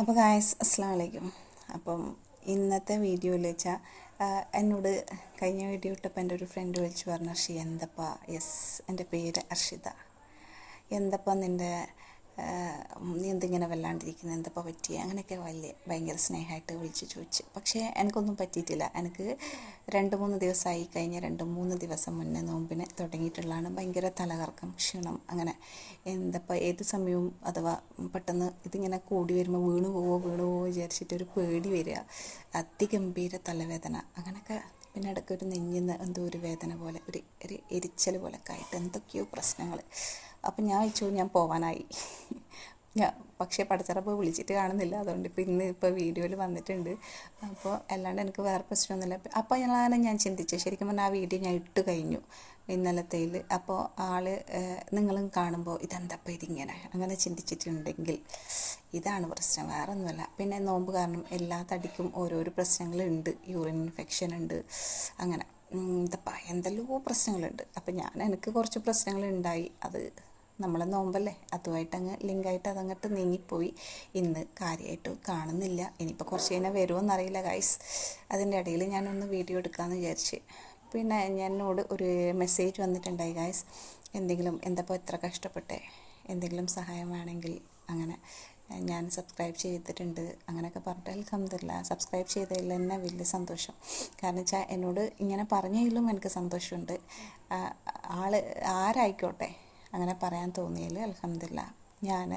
അപ്പോൾ ഗായ്സ് അസ്സലാമു അലൈക്കും. അപ്പം ഇന്നത്തെ വീഡിയോയിൽ വെച്ചാൽ എന്നോട് കഴിഞ്ഞ വീഡിയോ ഇട്ടപ്പോൾ എൻ്റെ ഒരു ഫ്രണ്ട് വിളിച്ചു പറഞ്ഞു, അർഷി എന്തപ്പാ, യെസ് എൻ്റെ പേര് അർഷിത, എന്തപ്പാ നിൻ്റെ നീ എന്തിങ്ങനെ വല്ലാണ്ടിരിക്കുന്നത്, എന്തപ്പാ പറ്റി, അങ്ങനെയൊക്കെ ഭയങ്കര സ്നേഹമായിട്ട് വിളിച്ച് ചോദിച്ചു. പക്ഷേ എനിക്കൊന്നും പറ്റിയിട്ടില്ല. എനിക്ക് 2-3 ദിവസമായി, കഴിഞ്ഞ 2-3 ദിവസം മുന്നേ നോമ്പിന് തുടങ്ങിയിട്ടുള്ളതാണ് ഭയങ്കര തലകറക്കം, ക്ഷീണം, അങ്ങനെ എന്തപ്പാ ഏത് സമയവും അഥവാ പെട്ടെന്ന് ഇതിങ്ങനെ കൂടി വരുമ്പോൾ വീണു പോവോ വിചാരിച്ചിട്ടൊരു പേടി വരിക, അതിഗംഭീര തലവേദന, അങ്ങനെയൊക്കെ. പിന്നെ ഇടയ്ക്ക് ഒരു നെഞ്ഞിന്ന് എന്തോ ഒരു വേദന പോലെ, ഒരു എരിച്ചൽ പോലെയൊക്കെ ആയിട്ട് എന്തൊക്കെയോ പ്രശ്നങ്ങൾ. അപ്പം ഞാൻ വെച്ചു ഞാൻ പോവാനായി. പക്ഷേ പടച്ചിറപ്പ് വിളിച്ചിട്ട് കാണുന്നില്ല, അതുകൊണ്ട് ഇപ്പോൾ വീഡിയോയിൽ വന്നിട്ടുണ്ട്. അപ്പോൾ അല്ലാണ്ട് എനിക്ക് വേറെ പ്രശ്നമൊന്നുമില്ല. അപ്പോൾ ഞാൻ ചിന്തിച്ചു, ശരിക്കും പറഞ്ഞാൽ ആ വീഡിയോ ഞാൻ ഇട്ട് കഴിഞ്ഞു ഇന്നലത്തേൽ. അപ്പോൾ നിങ്ങളും കാണുമ്പോൾ ഇതെന്തപ്പോൾ ഇതിങ്ങനെ അങ്ങനെ ചിന്തിച്ചിട്ടുണ്ടെങ്കിൽ ഇതാണ് പ്രശ്നം, വേറെ ഒന്നുമല്ല. പിന്നെ നോമ്പ് കാരണം എല്ലാ തടിക്കും ഓരോരോ പ്രശ്നങ്ങളുണ്ട്, യൂറിൻ ഇൻഫെക്ഷൻ ഉണ്ട്, അങ്ങനെ എന്തെല്ലോ പ്രശ്നങ്ങളുണ്ട്. അപ്പം എനിക്ക് കുറച്ച് പ്രശ്നങ്ങളുണ്ടായി, അത് നമ്മളെ നോമ്പല്ലേ, അതുമായിട്ട് ലിങ്കായിട്ട് അതങ്ങോട്ട് നീങ്ങിപ്പോയി. ഇന്ന് കാര്യമായിട്ട് കാണുന്നില്ല. ഇനിയിപ്പോൾ കുറച്ച് കഴിഞ്ഞാൽ വരുമോയെന്നറിയില്ല ഗൈസ്. അതിൻ്റെ ഇടയിൽ ഞാനൊന്ന് വീഡിയോ എടുക്കാമെന്ന് വിചാരിച്ച്. പിന്നെ എന്നോട് ഒരു മെസ്സേജ് വന്നിട്ടുണ്ടായി ഗൈസ്, എന്തപ്പോൾ എത്ര കഷ്ടപ്പെട്ടെ, എന്തെങ്കിലും സഹായം വേണമെങ്കിൽ, അങ്ങനെ ഞാൻ സബ്സ്ക്രൈബ് ചെയ്തിട്ടുണ്ട് അങ്ങനെയൊക്കെ പറഞ്ഞിട്ട് അൽഹംദുലില്ലാ. സബ്സ്ക്രൈബ് ചെയ്തതിൽ തന്നെ വലിയ സന്തോഷം. കാരണം വെച്ചാൽ എന്നോട് ഇങ്ങനെ പറഞ്ഞതിലും എനിക്ക് സന്തോഷമുണ്ട്. ആരായിക്കോട്ടെ അങ്ങനെ പറയാൻ തോന്നിയതിൽ അൽഹംദുലില്ലാ. ഞാൻ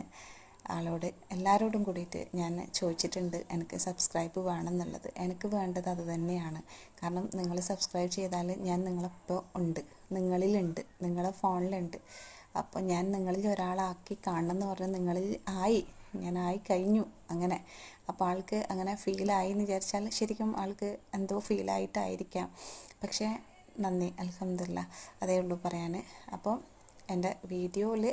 ആളോട് എല്ലാവരോടും കൂടിയിട്ട് ഞാൻ ചോദിച്ചിട്ടുണ്ട് എനിക്ക് സബ്സ്ക്രൈബ് വേണമെന്നുള്ളത്. എനിക്ക് വേണ്ടത് അത് തന്നെയാണ്. കാരണം നിങ്ങൾ സബ്സ്ക്രൈബ് ചെയ്താൽ ഞാൻ നിങ്ങളപ്പോൾ ഉണ്ട്, നിങ്ങളിലുണ്ട്, നിങ്ങളെ ഫോണിലുണ്ട്. അപ്പോൾ ഞാൻ നിങ്ങളിൽ ഒരാളാക്കി കാണണം എന്ന് പറഞ്ഞാൽ ഞാനായി കഴിഞ്ഞു അങ്ങനെ. അപ്പോൾ ആൾക്ക് അങ്ങനെ ഫീലായി എന്ന് വിചാരിച്ചാൽ ശരിക്കും ആൾക്ക് എന്തോ ഫീലായിട്ടായിരിക്കാം. പക്ഷേ നന്ദി, അൽഹംദുലില്ലാ, അതേ ഉള്ളൂ പറയാൻ. അപ്പോൾ എൻ്റെ വീഡിയോയിൽ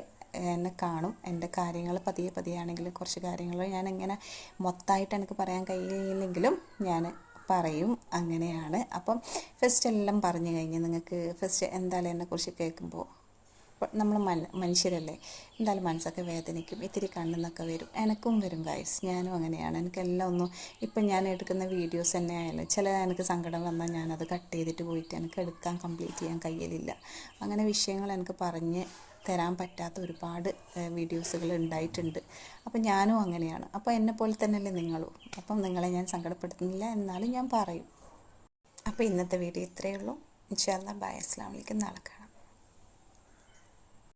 എന്നെ കാണും, എൻ്റെ കാര്യങ്ങൾ പതിയെ ആണെങ്കിലും കുറച്ച് കാര്യങ്ങൾ ഞാനിങ്ങനെ മൊത്തമായിട്ട് എനിക്ക് പറയാൻ കഴിയില്ലെങ്കിലും ഞാൻ പറയും, അങ്ങനെയാണ്. അപ്പം ഫസ്റ്റ് എല്ലാം പറഞ്ഞു കഴിഞ്ഞ് നിങ്ങൾക്ക് ഫസ്റ്റ് എന്തായാലും എന്നെക്കുറിച്ച് കേൾക്കുമ്പോൾ നമ്മൾ മനുഷ്യരല്ലേ, എന്തായാലും മനസ്സൊക്കെ വേദനിക്കും, ഇത്തിരി കണ്ണെന്നൊക്കെ വരും, എനിക്കും വരും ഗൈസ്, ഞാനും അങ്ങനെയാണ്. എനിക്കെല്ലാം ഒന്നും ഇപ്പം ഞാൻ എടുക്കുന്ന വീഡിയോസ് തന്നെ ആയാലും എനിക്ക് സങ്കടം വന്നാൽ ഞാനത് കട്ട് ചെയ്തിട്ട് പോയിട്ട് എനിക്ക് കംപ്ലീറ്റ് ചെയ്യാൻ കഴിയലില്ല. അങ്ങനെ വിഷയങ്ങൾ എനിക്ക് പറഞ്ഞ് തരാൻ പറ്റാത്ത ഒരുപാട് വീഡിയോസുകൾ ഉണ്ടായിട്ടുണ്ട്. അപ്പം ഞാനും അങ്ങനെയാണ്. അപ്പോൾ എന്നെപ്പോലെ തന്നെയല്ലേ നിങ്ങളും. അപ്പം നിങ്ങളെ ഞാൻ സങ്കടപ്പെടുത്തുന്നില്ല, എന്നാലും ഞാൻ പറയും. അപ്പോൾ ഇന്നത്തെ വീഡിയോ ഇത്രയേ ഉള്ളൂ. ഇൻഷാ അല്ലാഹ്, ബൈ, അസ്സലാമു അലൈക്കും, നാളെ കാണാം.